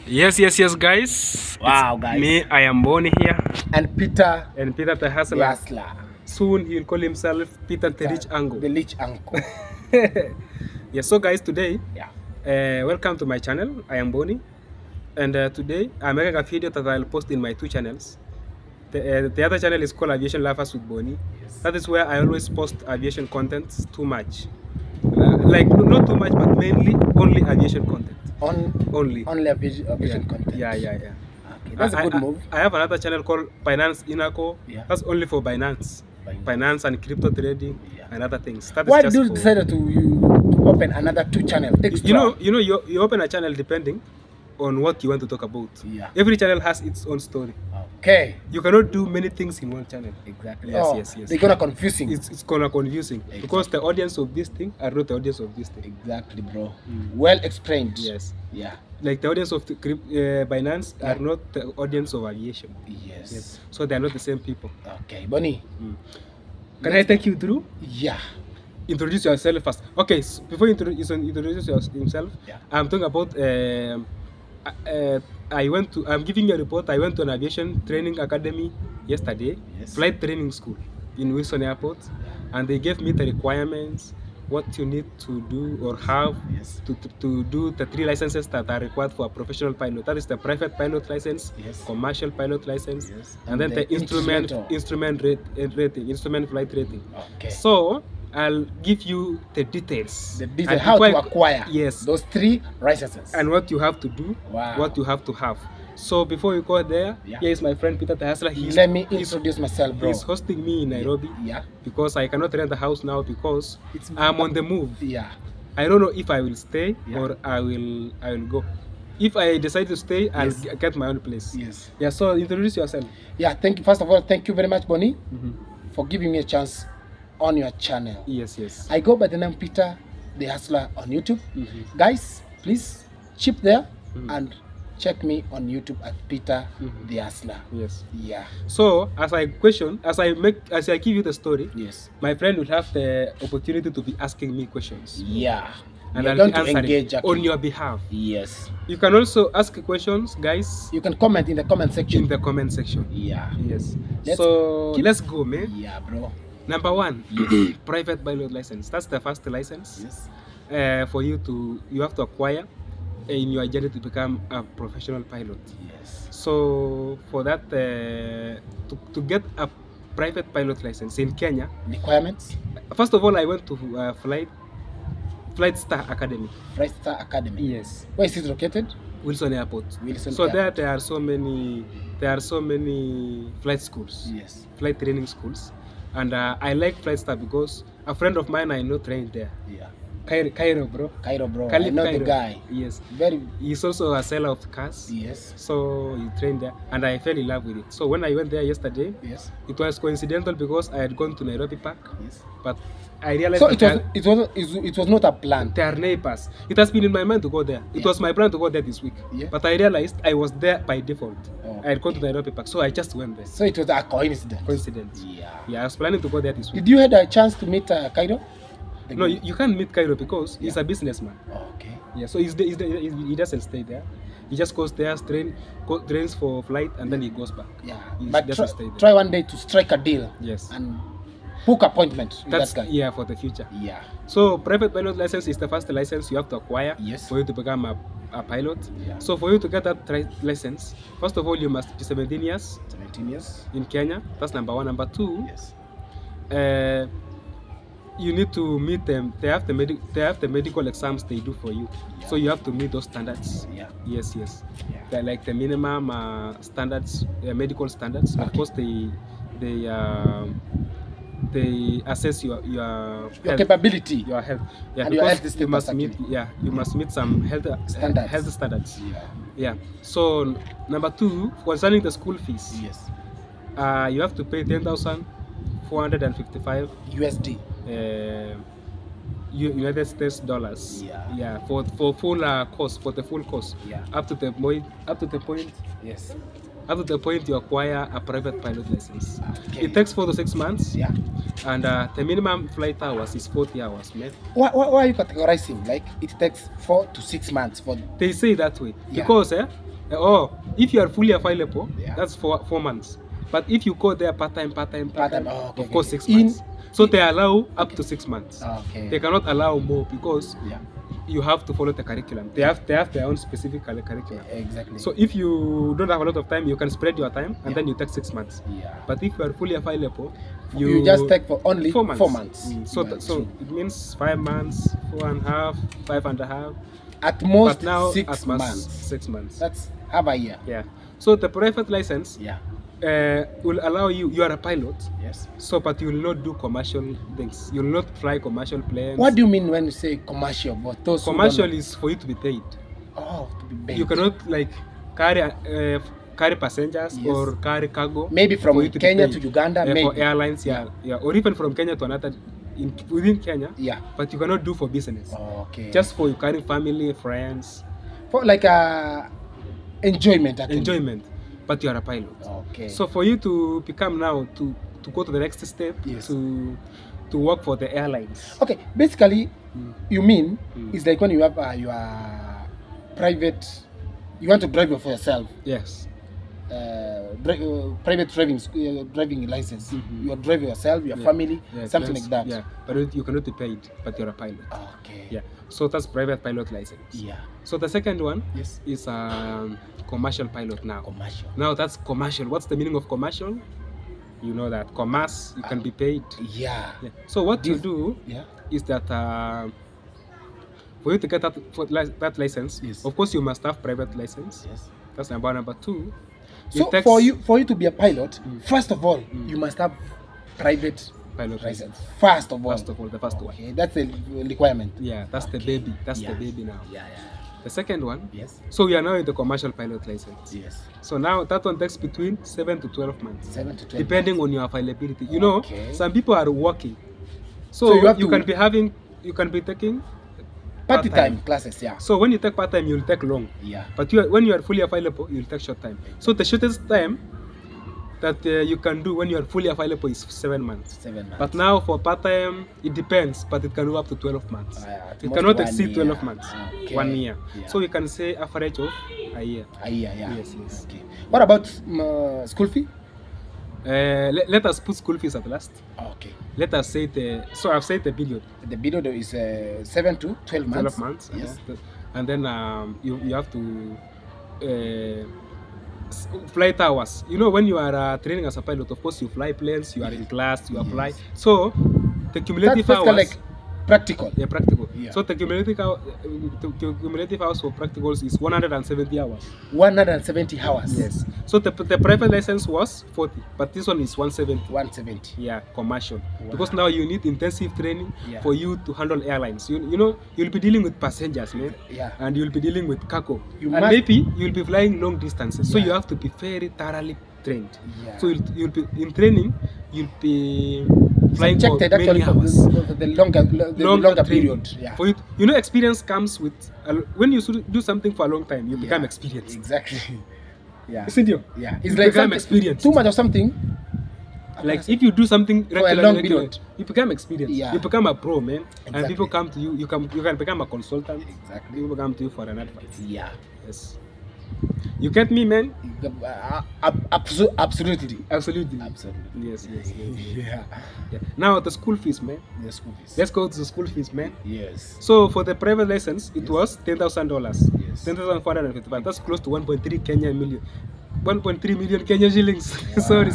Yes, guys. Wow, It's guys. me, I am Boni here. And Peter And Peter the the Hustler. Hustler. Soon he will call himself Peter the Rich Uncle. The rich uncle. Yes, so guys, today, Yeah. welcome to my channel. I am Boni. And today, I'm making a video that I'll post in my two channels. The other channel is called Aviation Lovers with Boni. Yes. That is where I always post aviation content too much. Like, not too much, but mainly only aviation content. Only Aviation content. Yeah. Okay, that's a good move. I have another channel called Binance Inaco. Yeah. That's only for Binance. Finance and crypto trading and other things. That is Why just did you for, decide to open another two channels? you open a channel depending on what you want to talk about. Yeah. Every channel has its own story. Okay. You cannot do many things in one channel. Exactly. Yes. They're gonna confusing. It's gonna confusing because the audience of this thing are not the audience of this thing. Exactly, bro. Well explained. Yes. Yeah. Like the audience of the Binance are not the audience of aviation. Yes. So they are not the same people. Okay, Bonnie. Can I take you through? Yeah. Introduce yourself first. Okay, so before you introduce yourself, Yeah. I'm talking about. I'm giving you a report. I went to an aviation training academy yesterday, Yes. flight training school in Wilson Airport, and they gave me the requirements, what you need to do or have Yes. to do the three licenses that are required for a professional pilot. That is the private pilot license, Yes. commercial pilot license, Yes. and then the instrument flight rating. Okay. So I'll give you the details. The detail, And how before to acquire yes, those three licenses. and what you have to do, Wow. what you have to have. So before you go there, Yeah. here is my friend Peter the Hustler. Let me introduce myself, bro. He's hosting me in Nairobi Yeah. because I cannot rent the house now because I'm on the move. Yeah. I don't know if I will stay Yeah. or I will go. If I decide to stay, I'll Yes. get my own place. Yes. Yeah. So introduce yourself. Yeah. Thank you. First of all, thank you very much, Bonnie, Mm-hmm. for giving me a chance on your channel. Yes. I go by the name Peter the Hustler on YouTube. Mm-hmm. Guys, please chip there Mhm. and check me on YouTube at Peter Mhm. the Hustler. Yes. Yeah. So as I give you the story, Yes. my friend will have the opportunity to be asking me questions. Yeah. And You're I'll going be to answering engage on your behalf. Yes. You can also ask questions, guys, You can comment in the comment section. in the comment section. Yeah. Yes. Let's Let's go, man. Yeah, bro. Number one, private pilot license. That's the first license. Yes. For you have to acquire in your journey to become a professional pilot. Yes. So for that, to get a private pilot license in Kenya, Requirements. first of all, I went to Flitestar Academy. Flitestar Academy. Yes. Where is it located? Wilson Airport. Wilson So Airport. there are so many flight schools, Yes. flight training schools, and I like Flitestar because a friend of mine I know trained there. Yeah. Cairo, bro. Cairo, bro. Khalid I know Cairo. the guy. Yes. Very. He's also a seller of cars. Yes. So he trained there, and I fell in love with it. So when I went there yesterday, Yes. it was coincidental because I had gone to Nairobi Park, Yes. but I realized So that it was not a plan. they are neighbors. It has been in my mind to go there. It Yeah. was my plan to go there this week, Yeah. but I realized I was there by default. Oh. I had gone to Nairobi Park, so I just went there. So it was a coincidence. Coincidence. Yeah. Yeah, I was planning to go there this week. Did you had a chance to meet Cairo? No, you can't meet Cairo because he's Yeah. a businessman. Okay. Yeah, so he doesn't stay there. He just goes there, trains for flight, and then he goes back. Yeah. He But doesn't stay there. try one day to strike a deal. Yes. And book appointment with That's that guy. yeah, for the future. Yeah. So private pilot license is the first license you have to acquire Yes. for you to become a pilot. Yeah. So for you to get that license, first of all you must be 17 years 17 years. in Kenya. That's number one. Number two, Yes. you need to meet them. They have the medical exams they do for you. Yeah. So you have to meet those standards. Yeah. Yes. Yeah. They're like the minimum standards, medical standards. Of course, they assess your health, capability. your health. Yeah, And your because health you must status, meet. actually. Yeah, you must meet some health standards. Yeah. Yeah. So number two, concerning the school fees, Yes. you have to pay 10,455 USD. United States dollars. Yeah. For full course, for the full course. Yeah. Up to the point Yes. you acquire a private pilot license. Okay. It takes 4 to 6 months. Yeah. And the minimum flight hours is 40 hours, man. Why are you categorizing? Like it takes 4 to 6 months for. They say that way Yeah. because Oh, if you are fully available, Yeah. that's for 4 months. But if you go there part-time, Part-time, oh, okay, of course okay. 6 months. So In- they allow up okay. to 6 months. Okay. They cannot allow more because Yeah. you have to follow the curriculum. They have their own specific curriculum. Exactly. So if you don't have a lot of time, you can spread your time and Yeah. then you take 6 months. Yeah. But if you are fully available, you just take for only 4 months. 4 months. So You are so true. it means 5 months, 4.5, 5.5. At most But now 6 at most months. 6 months. That's half a year. Yeah. So the private license Yeah. will allow you are a pilot. Yes. So, but you will not do commercial things. You will not fly commercial planes. What do you mean when you say commercial? But those who don't Commercial know. is for you to be paid. Oh, to be paid. You cannot like carry passengers Yes. or carry cargo. Maybe from for you to be Kenya paid. to Uganda, For maybe. airlines, yeah, or even from Kenya to another within Kenya. Yeah. But you cannot do for business. Okay. Just for you carrying family, friends, for like enjoyment. Actually. enjoyment. But you are a pilot. Okay. So for you to become now to go to the next step, Yes. to work for the airlines. Okay, basically, you mean Mm. it's like when you have your private, you want to drive for yourself, Yes. private driving license. Mhm. You are driving yourself, your Yeah. family, Yeah, something yes, like that. Yeah, but you cannot be paid, but you're a pilot. Okay. Yeah. So that's private pilot license. Yeah. So the second one Yes. is commercial pilot now. Commercial. Now that's commercial. What's the meaning of commercial? You know that commerce, you can be paid. Yeah. Yeah. So what you This- do Yeah. is that for you to get that license, Yes. of course you must have private license. Yes. That's number one. Number two, So it takes for you to be a pilot, Mm. first of all, Mm. you must have private pilot license. First of all. First of all, the first one. Okay, that's a requirement. Yeah, that's the Okay. baby. That's Yeah. the baby now. Yeah. The second one. Yes. So we are now in the commercial pilot license. Yes. So now that one takes between 7 to 12 months, 7 to 12. depending on your availability. You know, Okay. some people are working, so, So you have to- you can be taking Party part-time. time classes, yeah. So when you take part time, you'll take long. Yeah. But when you are fully available, you'll take short time. So the shortest time that you can do when you are fully available is 7 months. 7 months. But now for part time, it depends, but it can go up to 12 months. At It most cannot 1 exceed year. 12 months. Okay. 1 year. Yeah. So you can say average of a year. A year, yeah. Yes, yes. Okay. What about school fee? Let us put school fees at last. Okay. Let us say so I've said the period. The period is 7 to 12 months. 12 months. Yes. And then you have to flight hours. You know, when you are training as a pilot, of course you fly planes, you are in class, you fly. Yes. So the That's cumulative basically hours. like practical. Yeah, practical. Yeah. So the cumulative hours for practicals is 170 hours. 170 hours. Yes. So the private license was 40, but this one is 170. 170. Yeah, commercial. Wow. Because now you need intensive training Yeah. for you to handle airlines. You know, you'll be dealing with passengers, man. Yeah. And you'll be dealing with cargo. You And must- maybe you'll be flying long distances. So Yeah. you have to be very thoroughly trained. Yeah. So you'll be in training, you'll be flying for Subjected many actually for hours. the longer training. period. Yeah. For you know, experience comes with when you do something for a long time, you become Yeah. experienced. Exactly. Yeah. Isn't it? Yeah. You It's like become something- experienced. too much of something. Like if you do something For a long regularly, period. you become experienced. Yeah. You become a pro, man. And Exactly. people come to you. You can become a consultant. Exactly. People come to you for an advice. Yeah. Yes. You get me, man? Absolutely. Absolutely. Absolutely. Yes, yes, yes. Yeah. Yeah. Now the school fees, man. The school fees. Let's go to the school fees, man. Yes. So for the private license, it Yes. was $10,000. Yes. 10,455. That's close to 1.3 Kenyan million. 1.3 million Kenyan shillings. sorry.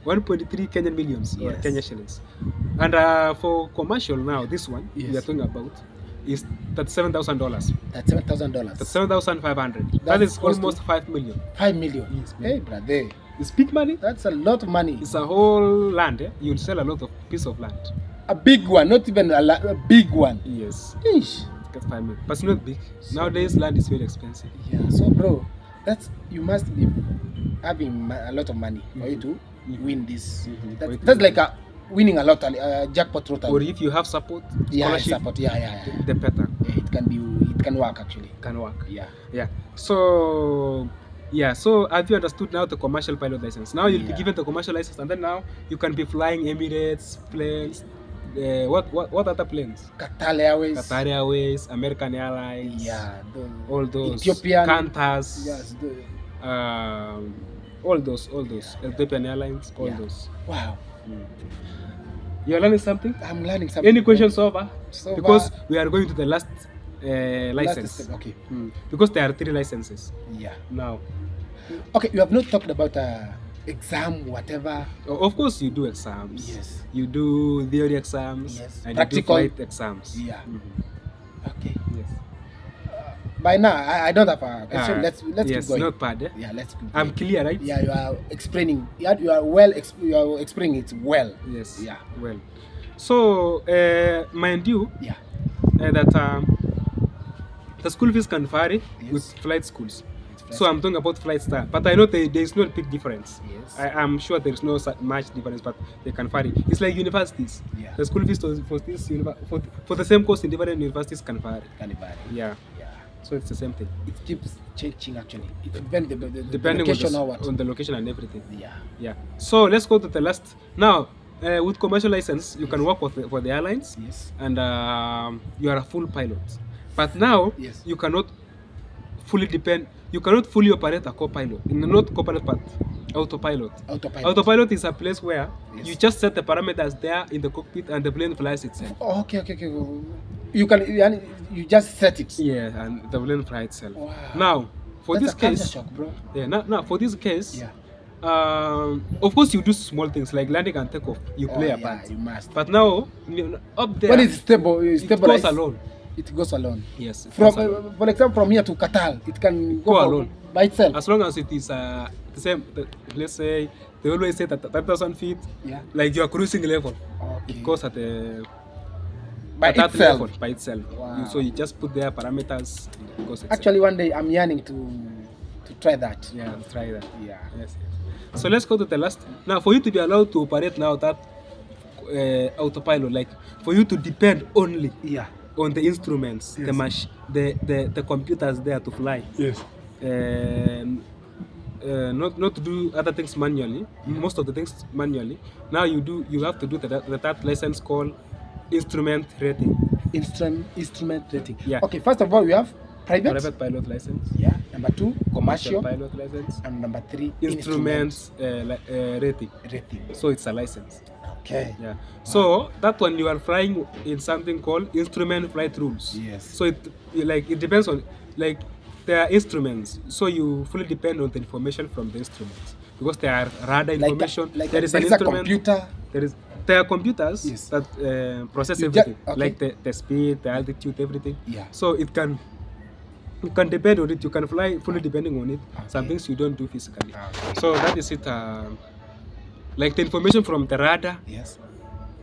1.3 Kenyan millions or Yes. Kenya shillings. And for commercial now, this one we are Yes. talking about is $37,000. That's $7,000. That's 7,500. That That's is close to- almost 5 million. 5 million. Yes, man. Hey, brother. It's big money. That's a lot of money. It's a whole land. You'll sell a lot of piece of land. A big one, not even a big one. Yes. Eesh. Get 5 million. But it's not big. Nowadays, land is very expensive. Yeah. So, bro, you must be having a lot of money for you to win this. Mhm. That's like winning a lottery, jackpot Or lottery. if you have support, Yeah, scholarship, support. Yeah. the better. Yeah, it can work actually. Can work. Yeah. Yeah. So have you understood now the commercial pilot license? Now you'll be Yeah. given the commercial license, and then now you can be flying Emirates planes, what other planes? Qatar Airways. Qatar Airways, American Airlines. Yeah. All those. Ethiopian. Qantas. Yes. All those. Ethiopian Airlines. All those. Wow. You're learning something? I'm learning something. Any questions over? So Because we are going to the last license. step, okay. Because there are 3 licenses Yeah. now. Okay, you have not talked about exam, whatever. Of course, you do exams. Yes. You do theory exams. Yes. And Practical. you do flight exams. Yeah. Okay. Yes. By now, I don't have a question. Let's yes, keep going. not bad. Eh? Yeah, let's keep going. I'm clear, right? Yeah, you are explaining. You are explaining it well. Yes. Yeah. Well. So, mind you, Yeah. that the school fees can vary with Yes. flight schools. It's So I'm talking about Flitestar, but I know there is no big difference. Yes. I'm sure there is no much difference, but they can vary. It's like universities. Yeah. The school fees for the same course in different universities can vary. Cannibal. Yeah. Yeah. So it's the same thing. It keeps changing actually. It depends the Depending location or what. on the location and everything. Yeah. Yeah. So let's go to the last. Now, with commercial license, you can work for the airlines, Yes. and you are a full pilot. But now, Yes. you cannot fully depend. You cannot fully operate a co-pilot. Not co-pilot, but autopilot. Autopilot. Autopilot is a place where Yes. you just set the parameters there in the cockpit and the plane flies itself. Oh, okay. You just set it. Yeah, and the plane flies itself. Wow. Now, for That's this a culture case, shock, bro. yeah, now for this case, Yeah. of course you do small things like landing and takeoff. You play a yeah, part. you must. But now, up there, When it's stable, it stabilized, goes alone. It goes alone. Yes, it From goes alone. for example, from here to Qatar, it can Go go alone. by itself. As long as it is the same, let's say they always say that 10,000 feet, Yeah. like you are cruising level, Okay. it goes at a By at that itself. level by itself. Wow. So you just put their parameters. It goes itself. Actually, one day I'm yearning to try that. Yeah, try that. Yeah. Yes. So let's go to the last. Now, for you to be allowed to operate now that autopilot, like for you to depend only Yeah. on the instruments, Yes. the computers there to fly. Yes. Not to do other things manually. Most of the things manually. Now you have to do the third license called instrument rating. Instrument rating. Yeah. Okay. First of all, we have private. Private pilot license. Yeah. Number 2, commercial. Pilot license. And number 3, Instruments rating. rating. So it's a license. Okay. Yeah. So that one you are flying in something called instrument flight rules. Yes. So it depends on like there are instruments. So you fully depend on the information from the instruments because there are radar information. There is an a instrument. computer. There are computers Yes. that process You everything, okay. like the speed, the altitude, everything. Yeah. So you can depend on it. You can fly fully depending on it. Some things you don't do physically. Okay. So that is it. Like the information from the radar, Yes.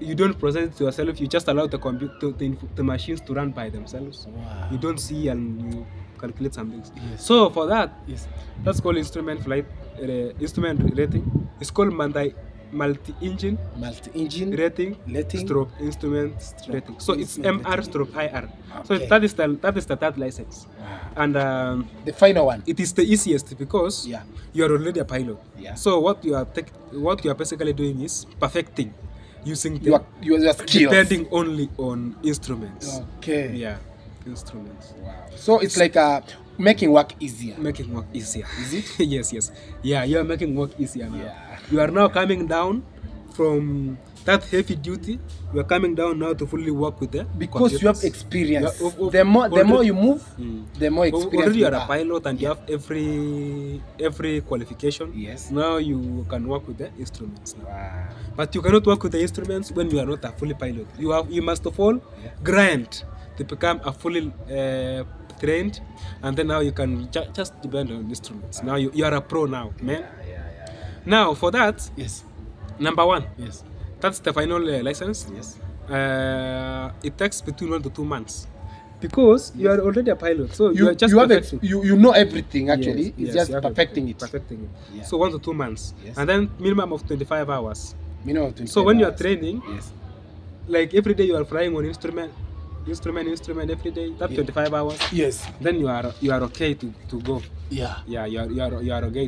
you don't process it yourself. You just allow the machines to run by themselves. Wow. You don't see and you calculate some things. Yes. So for that, Yes. that's called instrument instrument rating. It's called multi-engine Multi-engine rating, rating. stroke instrument rating. So it's instrument MR stroke IR. So Okay. that is the third license, Wow. and The final one. it is the easiest because Yeah. you are already a pilot. Yeah. So what you are basically doing is perfecting, using the Your skills. depending only on instruments. Okay. Yeah, instruments. Wow. So it's like making work easier. Making work easier. Is it? Yes. Yeah, you are making work easier now. Yeah. You are now coming down from that heavy duty. You are coming down now to fully work with the Because you have computers. experience. Yeah, The more you move, Mm. the more experience Already you you are a have. pilot and you have every qualification. Yes. Now you can work with the instruments now. Wow. But you cannot work with the instruments when you are not a fully pilot. You must of all grind to become a fully trained, and then now you can just depend on instruments. Now you are a pro now, man. Yeah. Now for that, Yes. number 1, Yes. that's the final license. Yes. It takes between 1 to 2 months because you are already a pilot, so you are just you have perfecting. you know everything actually. Yes, It's yes, just you have perfecting it. Perfecting it. Yeah. So 1 to 2 months, Yes. and then minimum of 25 hours. Minimum So when you are 25 training, hours. like every day you are flying on instrument every day. That 25 hours. Yes. Then you are okay to go. Yeah. Yeah, you are okay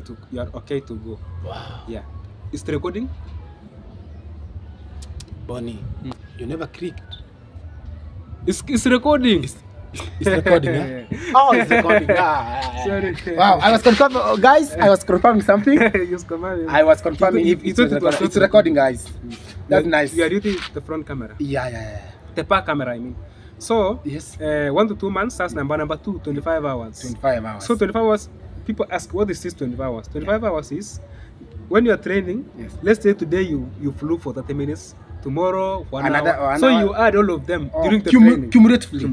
to go. Wow. Yeah. Is the recording? Bonnie. You never clicked. It's recording. It's recording, yeah? Oh, it's recording. Sorry. Wow, I was confirming, guys. I was confirming something. Yes, confirming. I was confirming if it's recording. It's recording, guys. That's nice. You are using the front camera. Yeah. The back camera, I mean. So, Yes. 1 to 2 months, that's number 2, 25 hours. 25 hours. So 25 hours, people ask, what is this 25 hours? 25 hours is, when you are training, Yes. let's say today you flew for 30 minutes, tomorrow 1 Another hour. 1 So hour. you add all of them during the training. Cumulatively.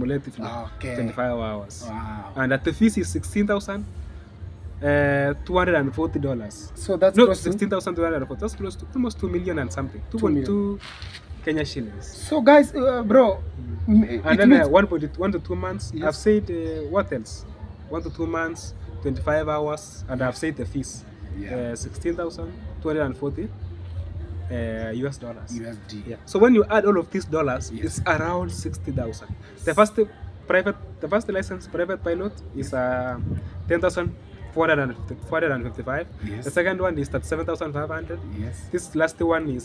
Okay. 25 hours. Wow. And that the fees is $16,240. So that's No, close to- 16,240. That's close to almost 2 million and something. 2.2 Kenya shillings. So guys, bro, And it then means 1 to 2 months. Yes. I've said what else? 1 to 2 months, 25 hours, and I've said the fees. Yeah. 16,240 US dollars. USD. Yeah. So when you add all of these dollars, Yes. it's around 60,000. The first license private pilot is 10,455. Yes. The second one is 37,500. Yes. This last one is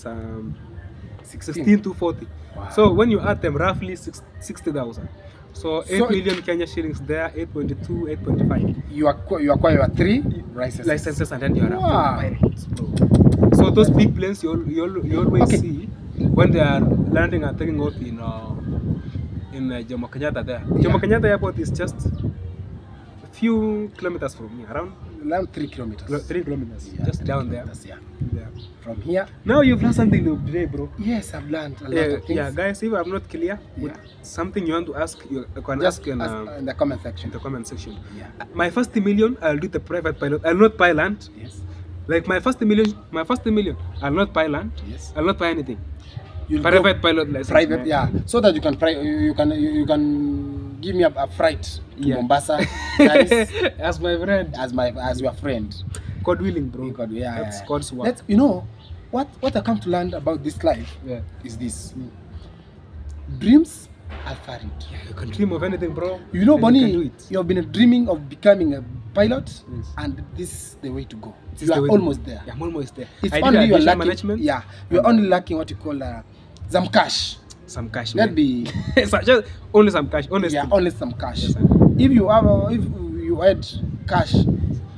16. 16,240. Wow. So when you add them, roughly 60,000. So 8 So million Kenya shillings there, 8.2, 8.5 You acquire your 3 licenses, and then you are Wow. a pilot, bro. So those big planes you always Okay. see when they are landing and taking off in Jomo Kenyatta there. Jomo Kenyatta Airport is just a few kilometers from here, around Around 3 kilometers. 3 kilometers, Yeah, just 3 down there. kilometers, Yeah. Yeah. From here. Now you've learned something new today, bro. Yes, I've learned a lot of things. Yeah, guys, if I'm not clear with Yeah. something you want to ask, you can Just ask in the comment section. the comment section. Yeah. My first million, I'll do the private pilot. I'll not buy land. Yes. Like my first million, I'll not buy land. Yes. I'll not buy anything. You'll Private go pilot license. private, man. yeah. So that you can you can give me a flight to Yeah. Mombasa, guys, As my friend. as your friend. God willing, bro. God, yeah, That's yeah. God's work. Let's, you know, what I come to learn about this life Yeah. is this: dreams are varied. You can dream of anything, bro. You know, and you can do Bonnie, it. you have been dreaming of becoming a pilot, Yes. and this is the way to go. This is You the are way to almost go. there. Yeah, I'm almost there. It's I did only you're aviation lacking. management. Yeah, you're only lacking what you call some cash. Some cash. That'd Man. be Just only some cash. Honestly. yeah, only some cash. Yes, sir. If you had cash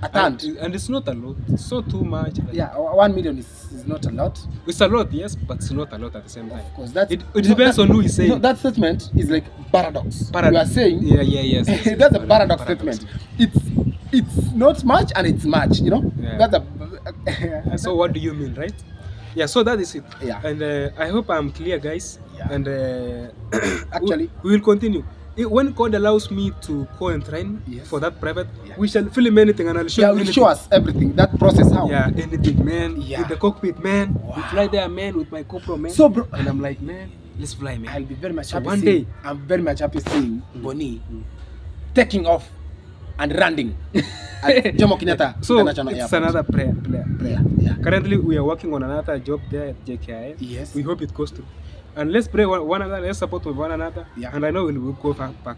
at hand, And it's not a lot. It's not too much. Like, yeah, 1 million is not a lot. It's a lot, yes, but it's not a lot at the same time. Of course, that's It depends on who is saying. No, that statement is like paradox. Paradox. You are saying Yes. that's a paradox statement. It's not much and it's much. You know, Yeah. that's a So what do you mean, right? Yeah, so that is it. Yeah. And I hope I'm clear, guys. Yeah. And Actually- we will continue. When God allows me to go and train Yes. for that private, Yeah. we shall film anything and I'll show yeah, you will anything. show us everything. That process how. Yeah, anything, man. Yeah. With the cockpit, man. Wow. We fly there, man, with my GoPro, man. So, bro, and I'm like, man, let's fly, man. I'll be very much So happy. one seeing- day- I'm very much happy seeing Bonnie taking off and landing at Jomo Kenyatta So International it's Airport. another prayer. Yeah. Currently, we are working on another job there at JKI. Yes. We hope it goes through. And let's pray one another, let's support one another. Yeah. And I know we will go far back.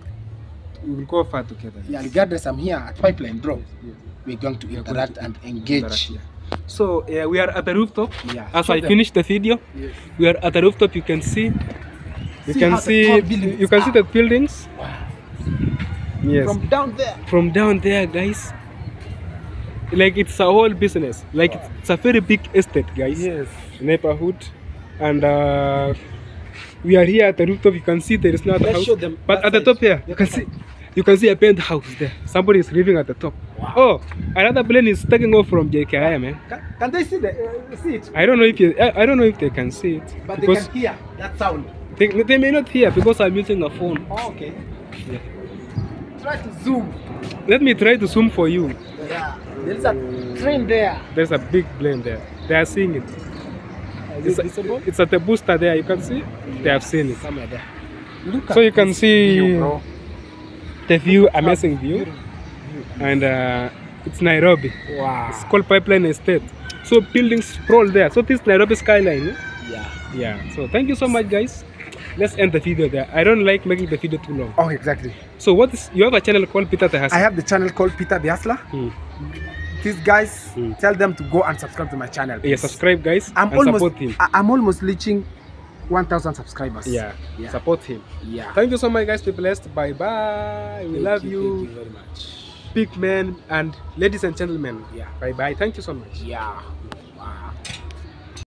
We will go far together. Yeah, regardless, I'm here at Pipeline, bro. Yes. We're going to We are going interact to and engage. Yeah. So we are at the rooftop. Yeah. As Show I them. finish the video, Yes. we are at the rooftop. You can see. You See can how the see. tall buildings You can see are. the buildings. Wow. Yes. From down there. From down there, guys. Like it's a whole business. Like it's a very big estate, guys. Yes. Neighborhood, and we are here at the rooftop. You can see there is not a Let's house, show them but that at the side. top here, The you can other see. You can see a penthouse there. Somebody is living at the top. Wow. Oh, another plane is taking off from JKI, man. Can they see it? I don't know if they can see it But they because can hear that sound. they may not hear because I'm using a phone. Oh, okay. Yeah. Try to zoom. Let me try to zoom for you. Yeah. There's a train there. There's a big plane there. They are seeing it. Is it visible? It's at the booster there. You can see. They have seen it. Somewhere there. Look So at you can this see view, bro. the view, amazing view, and it's Nairobi. Wow. It's called Pipeline Estate. So buildings sprawl there. So this Nairobi skyline. Eh? Yeah. Yeah. So thank you so much, guys. Let's end the video there. I don't like making the video too long. Oh, exactly. So you have a channel called Peter Tehasi. I have the channel called Peter the Hustler. These guys, tell them to go and subscribe to my channel. Yeah, subscribe, guys. I'm and support him. I'm almost reaching 1,000 subscribers. Yeah. Yeah. Support him. Yeah. Thank you so much, guys. Be blessed. Bye bye. We love Thank you. you very much. Big men and ladies and gentlemen. Yeah. Bye bye. Thank you so much. Yeah. Wow.